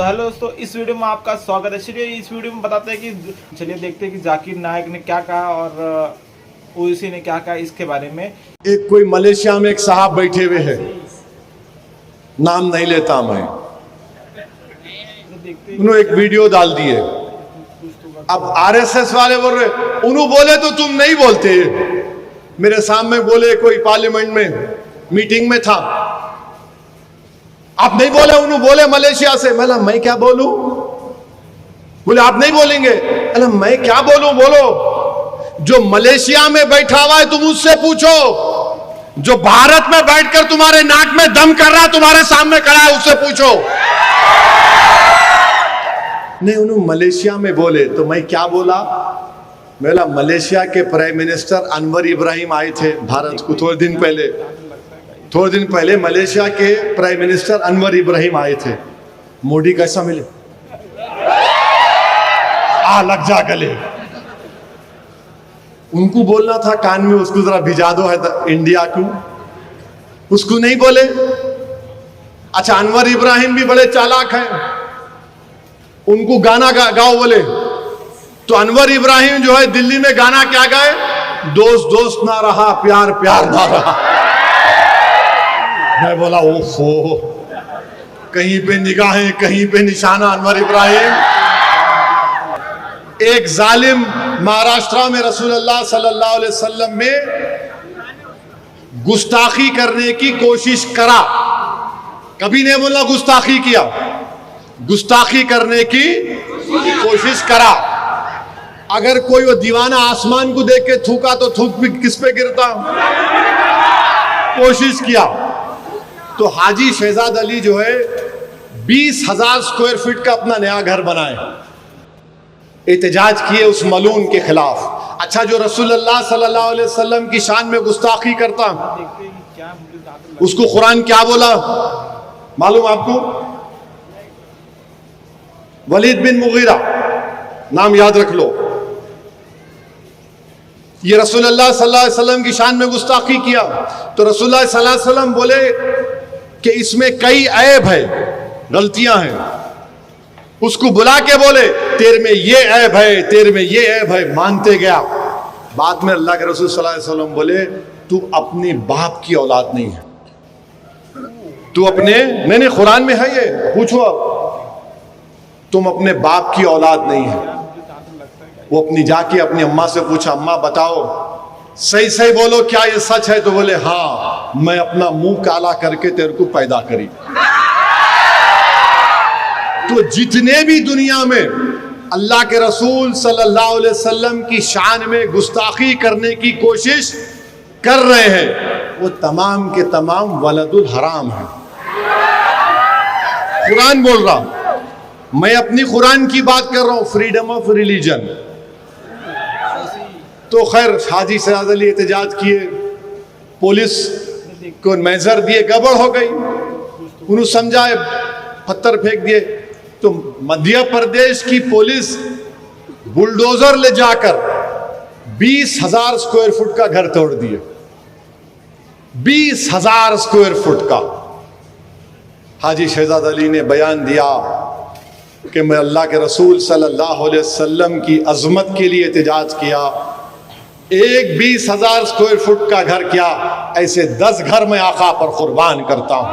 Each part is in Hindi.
तो हेलो दोस्तों, इस वीडियो में आपका स्वागत है। चलिए इस वीडियो में बताते हैं कि चलिए देखते हैं कि जाकिर नायक ने क्या कहा और ओवैसी ने क्या कहा इसके बारे में। एक कोई मलेशिया में एक साहब बैठे हुए हैं, नाम नहीं लेता मैं, उन्होंने एक वीडियो डाल दिए। अब आरएसएस वाले बोल रहे, उन्होंने बोले तो तुम नहीं बोलते। मेरे सामने बोले, कोई पार्लियामेंट में मीटिंग में था, आप नहीं बोले। उन्होंने बोले मलेशिया से। मैं क्या बोलूं? बोले आप नहीं बोलेंगे। अरे मैं क्या बोलूं? बोलो। जो मलेशिया में बैठा हुआ है तुम उससे पूछो, जो भारत में बैठकर तुम्हारे नाक में दम कर रहा है, तुम्हारे सामने खड़ा है, उससे पूछो। नहीं, उन्होंने मलेशिया में बोले तो मैं क्या बोला? बोला मलेशिया के प्राइम मिनिस्टर अनवर इब्राहिम आए थे भारत को थोड़े दिन पहले मलेशिया के प्राइम मिनिस्टर अनवर इब्राहिम आए थे। मोदी कैसा मिले? लग जा गले। उनको बोलना था कान में, उसको जरा भिजा दो है इंडिया को, उसको नहीं बोले। अच्छा, अनवर इब्राहिम भी बड़े चालाक हैं, उनको गाना गाओ बोले तो अनवर इब्राहिम जो है दिल्ली में गाना क्या गाए? दोस्त दोस्त ना रहा, प्यार प्यार ना रहा। मैं बोला ओफो, कहीं पे निगाहें कहीं पे निशाना अनवर इब्राहिम। एक जालिम महाराष्ट्र में रसूलुल्लाह सल्लल्लाहु अलैहि वसल्लम में गुस्ताखी करने की कोशिश करा, कभी नहीं बोला गुस्ताखी किया, गुस्ताखी करने की कोशिश करा। अगर कोई वो दीवाना आसमान को देख के थूका तो थूक भी किस पे गिरता? कोशिश किया तो हाजी शहजाद अली जो है 20,000 स्क्वायर फीट का अपना नया घर बनाए, एहतजाज किए उस मलून के खिलाफ। अच्छा, जो रसूलुल्लाह सल्लल्लाहु अलैहि वसल्लम की शान में गुस्ताखी करता, उसको कुरान क्या बोला मालूम आपको? वलीद बिन मुगीरा, नाम याद रख लो। ये रसूलुल्लाह सल्लल्लाहु अलैहि वसल्लम की शान में गुस्ताखी किया तो रसूलुल्लाह सल्लल्लाहु अलैहि वसल्लम बोले कि इसमें कई ऐब है, गलतियां हैं। उसको बुला के बोले तेरे में ये ऐब है, तेरे में ये ऐब है, मानते गया। बाद में अल्लाह के रसूल सल्लल्लाहु अलैहि वसल्लम बोले तू अपने बाप की औलाद नहीं है, तू अपने, नहीं कुरान में है ये, पूछो आप, तुम अपने बाप की औलाद नहीं है। वो अपनी जाके अपनी अम्मा से पूछा, अम्मा बताओ सही सही बोलो क्या ये सच है? तो बोले हाँ, मैं अपना मुंह काला करके तेरे को पैदा करी। तो जितने भी दुनिया में अल्लाह के रसूल सल्लल्लाहु अलैहि वसल्लम की शान में गुस्ताखी करने की कोशिश कर रहे हैं, वो तमाम के तमाम वलदुल हराम है। कुरान बोल रहा, मैं अपनी कुरान की बात कर रहा हूं, फ्रीडम ऑफ रिलीजन। तो खैर हाजी शहजाद अली एहतजाज किए, पुलिस को मेजर दिए, गड़बड़ हो गई, उन्होंने समझाए, पत्थर फेंक दिए। तो मध्य प्रदेश की पुलिस बुलडोजर ले जाकर 20,000 स्क्वायर फुट का घर तोड़ दिए, 20,000 स्क्वायर फुट का। हाजी शहजाद अली ने बयान दिया कि मैं अल्लाह के रसूल सल्लल्लाहु अलैहि वसल्लम की अजमत के लिए एहतजाज किया। एक 20,000 स्क्वायर फुट का घर क्या, ऐसे 10 घर मैं आका पर कुर्बान करता हूं।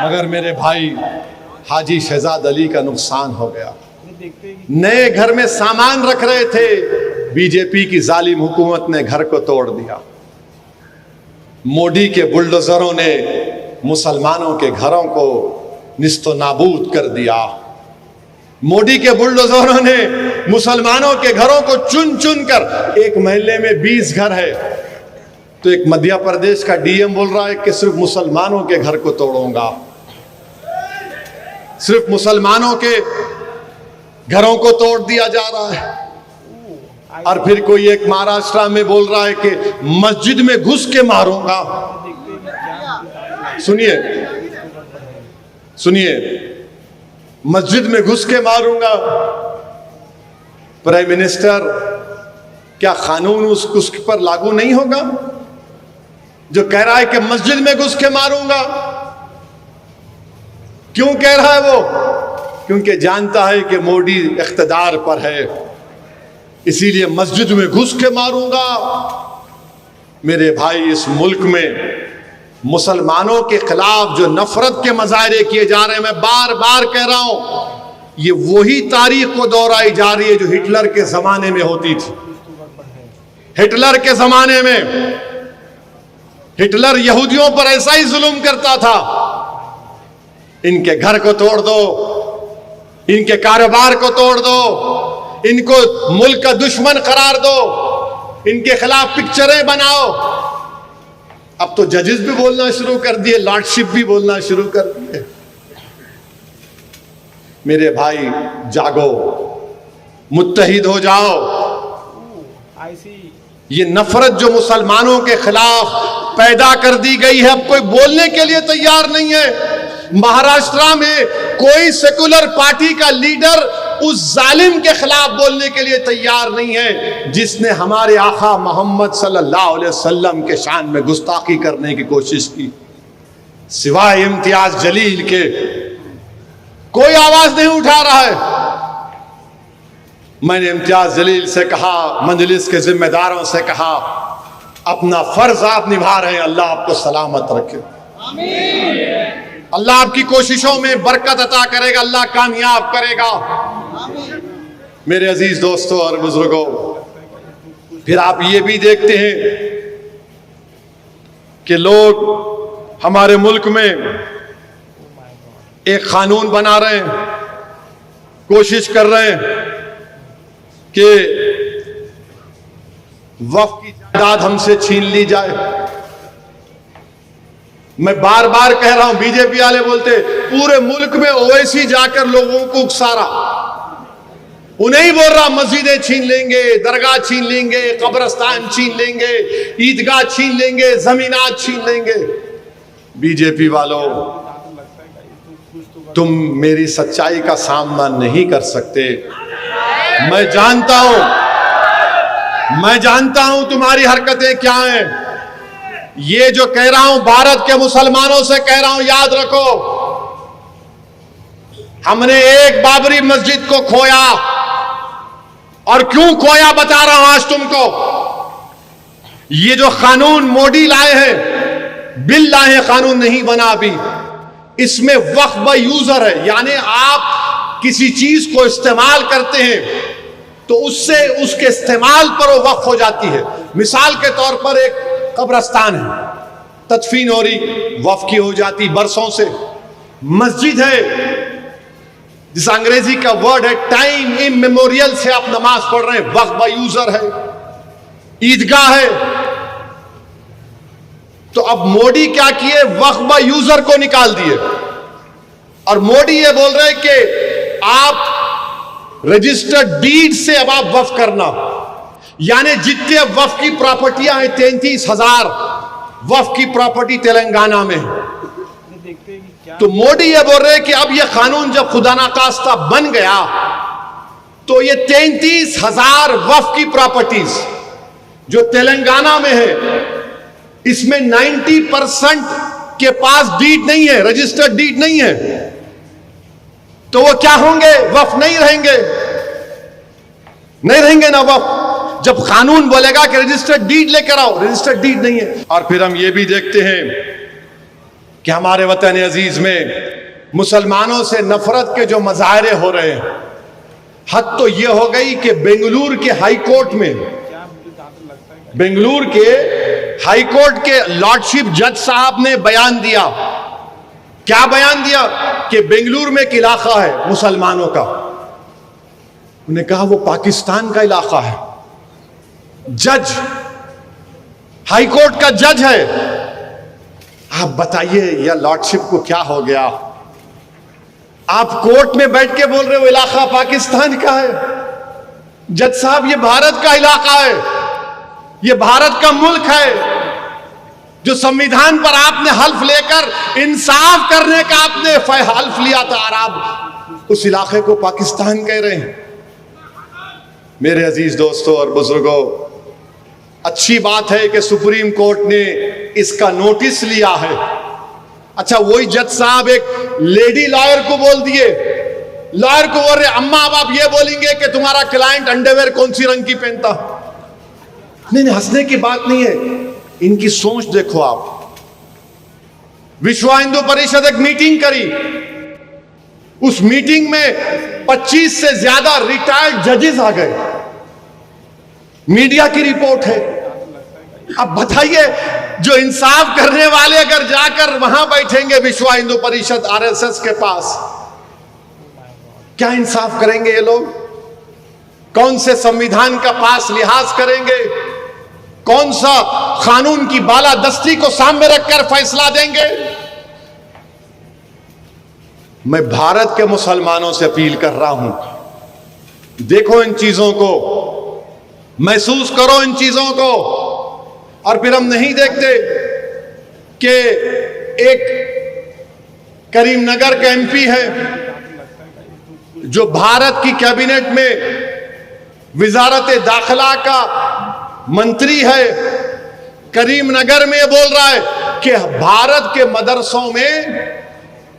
मगर मेरे भाई हाजी शहजाद अली का नुकसान हो गया। नए घर में सामान रख रहे थे, बीजेपी की जालिम हुकूमत ने घर को तोड़ दिया। मोदी के बुलडोजरों ने मुसलमानों के घरों को निस्तो नाबूद कर दिया। मोदी के बुलडोजरों ने मुसलमानों के घरों को चुन चुन कर, एक महल्ले में 20 घर है तो एक मध्य प्रदेश का डीएम बोल रहा है कि सिर्फ मुसलमानों के घर को तोड़ूंगा, सिर्फ मुसलमानों के घरों को तोड़ दिया जा रहा है। और फिर कोई एक महाराष्ट्र में बोल रहा है कि मस्जिद में घुस के मारूंगा। सुनिए सुनिए, मस्जिद में घुस के मारूंगा। प्राइम मिनिस्टर, क्या कानून उस पर लागू नहीं होगा जो कह रहा है कि मस्जिद में घुस के मारूंगा? क्यों कह रहा है वो? क्योंकि जानता है कि मोदी इख्तिदार पर है, इसीलिए मस्जिद में घुस के मारूंगा। मेरे भाई, इस मुल्क में मुसलमानों के खिलाफ जो नफरत के मजाहरे किए जा रहे हैं, मैं बार बार कह रहा हूं, ये वही तारीख को दोहराई जा रही है जो हिटलर के जमाने में होती थी। हिटलर के जमाने में हिटलर यहूदियों पर ऐसा ही जुल्म करता था। इनके घर को तोड़ दो, इनके कारोबार को तोड़ दो, इनको मुल्क का दुश्मन करार दो, इनके खिलाफ पिक्चरें बनाओ। अब तो जजेस भी बोलना शुरू कर दिए, लॉर्डशिप भी बोलना शुरू कर दिए। मेरे भाई, जागो, मुत्तहिद हो जाओ। ये नफरत जो मुसलमानों के खिलाफ पैदा कर दी गई है, अब कोई बोलने के लिए तैयार नहीं है। महाराष्ट्र में कोई सेकुलर पार्टी का लीडर उस जालिम के खिलाफ बोलने के लिए तैयार नहीं है जिसने हमारे आका मोहम्मद सल्लल्लाहु अलैहि वसल्लम के शान में गुस्ताखी करने की कोशिश की। सिवाय इम्तियाज जलील के कोई आवाज नहीं उठा रहा है। मैंने इम्तियाज जलील से कहा, मजलिस के जिम्मेदारों से कहा, अपना फर्ज आप निभा रहे हैं, अल्लाह आपको सलामत रखे, अल्लाह आपकी कोशिशों में बरकत अता करेगा, अल्लाह कामयाब करेगा। मेरे अजीज दोस्तों और बुजुर्गों, फिर आप ये भी देखते हैं कि लोग हमारे मुल्क में एक कानून बना रहे हैं, कोशिश कर रहे हैं कि वक्फ की जायदाद हमसे छीन ली जाए। मैं बार बार कह रहा हूं, बीजेपी वाले बोलते पूरे मुल्क में ओवैसी जाकर लोगों को उकसारा, उन्हें ही बोल रहा मस्जिदें छीन लेंगे, दरगाह छीन लेंगे, कब्रस्तान छीन लेंगे, ईदगाह छीन लेंगे, जमीनात छीन लेंगे। बीजेपी वालों, तुम मेरी सच्चाई का सामना नहीं कर सकते। मैं जानता हूं तुम्हारी हरकतें क्या हैं। ये जो कह रहा हूं भारत के मुसलमानों से कह रहा हूं, याद रखो, हमने एक बाबरी मस्जिद को खोया, और क्यों खोया बता रहा हूं आज तुमको। ये जो कानून मोदी लाए हैं, बिल लाए हैं, कानून नहीं बना अभी, इसमें वक्फ बाय यूजर है, यानी आप किसी चीज को इस्तेमाल करते हैं तो उससे उसके इस्तेमाल पर वो वक्फ हो जाती है। मिसाल के तौर पर एक कब्रस्तान है, तदफीन हो रही, वक्फ की हो जाती बरसों से। मस्जिद है, जिस अंग्रेजी का वर्ड है टाइम इमेमोरियल से आप नमाज पढ़ रहे हैं, वक्फ बाय यूजर है। ईदगाह है, तो अब मोदी क्या किए, वक्फ बाय यूजर को निकाल दिए, और मोदी ये बोल रहे कि आप रजिस्टर्ड डीड से अब आप वक्फ करना, यानी जितने वक्फ की प्रॉपर्टियां हैं, 33,000 वक्फ की प्रॉपर्टी तेलंगाना में है। तो मोदी ये बोल रहे हैं कि अब ये कानून जब खुदा ना खास्ता बन गया, तो ये 33,000 वक्फ की प्रॉपर्टीज जो तेलंगाना में है, इसमें 90% के पास डीड नहीं है, रजिस्टर्ड डीड नहीं है, तो वो क्या होंगे, वक्फ नहीं रहेंगे, नहीं रहेंगे ना वक्फ। जब कानून बोलेगा कि रजिस्टर्ड डीड लेकर आओ, रजिस्टर्ड डीड नहीं है। और फिर हम ये भी देखते हैं कि हमारे वतन अजीज में मुसलमानों से नफरत के जो मजाहरे हो रहे हैं, हद तो ये हो गई कि बेंगलुरु के हाई कोर्ट में, बेंगलुरु के हाई कोर्ट के लॉर्डशिप जज साहब ने बयान दिया। क्या बयान दिया? कि बेंगलुरु में एक इलाका है मुसलमानों का, उन्हें कहा वो पाकिस्तान का इलाका है। जज, हाई कोर्ट का जज है। आप बताइए यह लॉर्डशिप को क्या हो गया? आप कोर्ट में बैठ के बोल रहे हो इलाका पाकिस्तान का है। जज साहब, ये भारत का इलाका है, ये भारत का मुल्क है, जो संविधान पर आपने हल्फ लेकर इंसाफ करने का आपने हल्फ लिया था, और आप उस इलाके को पाकिस्तान कह रहे हैं। मेरे अजीज दोस्तों और बुजुर्गों, अच्छी बात है कि सुप्रीम कोर्ट ने इसका नोटिस लिया है, अच्छा, वही जज साहब एक लेडी लॉयर को बोल दिए, लॉयर को बोल रहे अम्मा अब आप ये बोलेंगे कि तुम्हारा क्लाइंट अंडरवेयर कौन सी रंग की पहनता। नहीं, हंसने की बात नहीं है, इनकी सोच देखो आप। विश्व हिंदू परिषद एक मीटिंग करी, उस मीटिंग में 25 से ज्यादा रिटायर्ड जजेस आ गए, मीडिया की रिपोर्ट है। अब बताइए, जो इंसाफ करने वाले अगर जाकर वहां बैठेंगे विश्व हिंदू परिषद आरएसएस के पास, क्या इंसाफ करेंगे ये लोग? कौन से संविधान का पास लिहाज करेंगे? कौन सा कानून की बालादस्ती को सामने रखकर फैसला देंगे? मैं भारत के मुसलमानों से अपील कर रहा हूं, देखो इन चीजों को, महसूस करो इन चीजों को। और फिर हम नहीं देखते कि एक करीमनगर का एमपी है जो भारत की कैबिनेट में विजारत दाखिला का मंत्री है, करीमनगर में बोल रहा है कि भारत के मदरसों में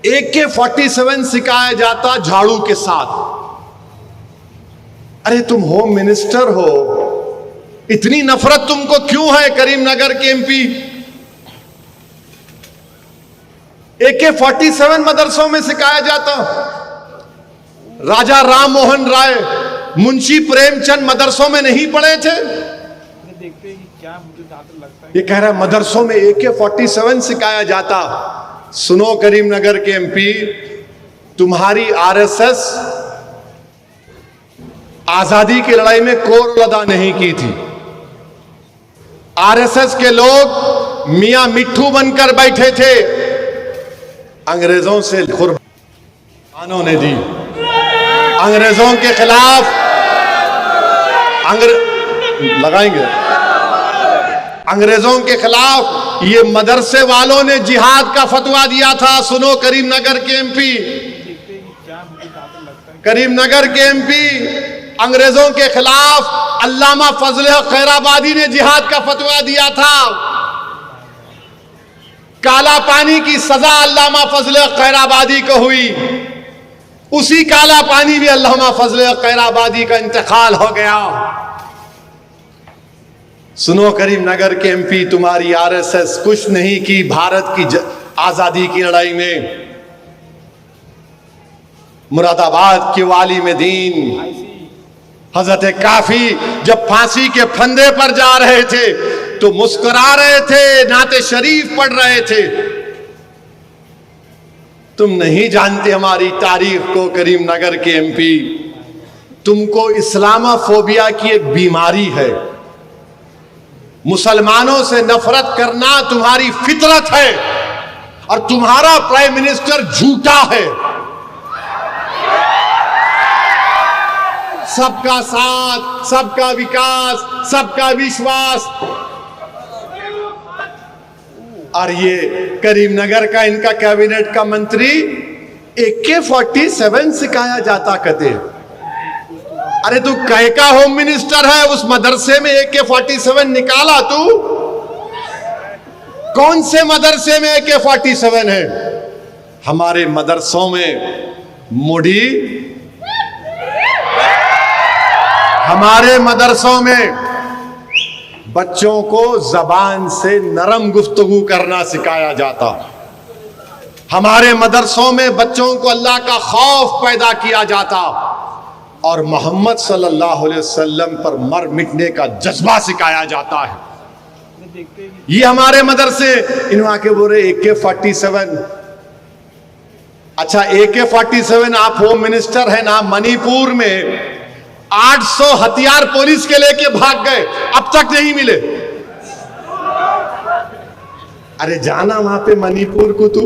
AK-47 सिखाया जाता झाड़ू के साथ। अरे तुम होम मिनिस्टर हो, इतनी नफरत तुमको क्यों है करीमनगर के एमपी? AK-47 मदरसों में सिखाया जाता। राजा राम मोहन राय, मुंशी प्रेमचंद मदरसों में नहीं पढ़े थे? देखते हैं कि क्या, मुझे जहां तक लगता है ये कह रहा है मदरसों में AK-47 सिखाया जाता। सुनो करीमनगर के एमपी, तुम्हारी आरएसएस आजादी की लड़ाई में कोर अदा नहीं की थी। आरएसएस के लोग मियां मिट्ठू बनकर बैठे थे, अंग्रेजों से कुर्बानियों ने दी, अंग्रेजों के खिलाफ लगाएंगे, अंग्रेजों के खिलाफ ये मदरसे वालों ने जिहाद का फतवा दिया था। सुनो करीमनगर के एमपी, करीमनगर के एमपी अंग्रेजों के खिलाफ अल्लामा फजल हक खैराबादी ने जिहाद का फतवा दिया था। काला पानी की सजा अल्लामा फजल हक खैराबादी को हुई, उसी काला पानी भी अल्लामा फजल हक खैराबादी का इंतकाल हो गया। सुनो करीमनगर के एमपी, तुम्हारी आरएसएस कुछ नहीं की भारत की आजादी की लड़ाई में। मुरादाबाद के वाली में दीन हजरत काफी जब फांसी के फंदे पर जा रहे थे तो मुस्कुरा रहे थे, नाते शरीफ पढ़ रहे थे। तुम नहीं जानते हमारी तारीख को करीमनगर के एमपी, तुमको इस्लामोफोबिया की एक बीमारी है। मुसलमानों से नफरत करना तुम्हारी फितरत है और तुम्हारा प्राइम मिनिस्टर झूठा है। सबका साथ, सबका विकास, सबका विश्वास, और ये करीमनगर का इनका कैबिनेट का मंत्री AK-47 सिखाया जाता कहते। अरे तू कह का होम मिनिस्टर है, उस मदरसे में AK-47 निकाला तू? कौन से मदरसे में AK-47 है? हमारे मदरसों में मुड़ी, हमारे मदरसों में बच्चों को जबान से नरम गुफ्तगू करना सिखाया जाता। हमारे मदरसों में बच्चों को अल्लाह का खौफ पैदा किया जाता और मोहम्मद सल्लल्लाहु अलैहि वसल्लम पर मर मिटने का जज्बा सिखाया जाता है। ये हमारे मदरसे, इनवा के बोले AK-47। अच्छा, AK-47 आप होम मिनिस्टर हैं ना, मणिपुर में 800 हथियार पुलिस के लेके भाग गए, अब तक नहीं मिले। अरे जाना वहां पे मणिपुर को तू,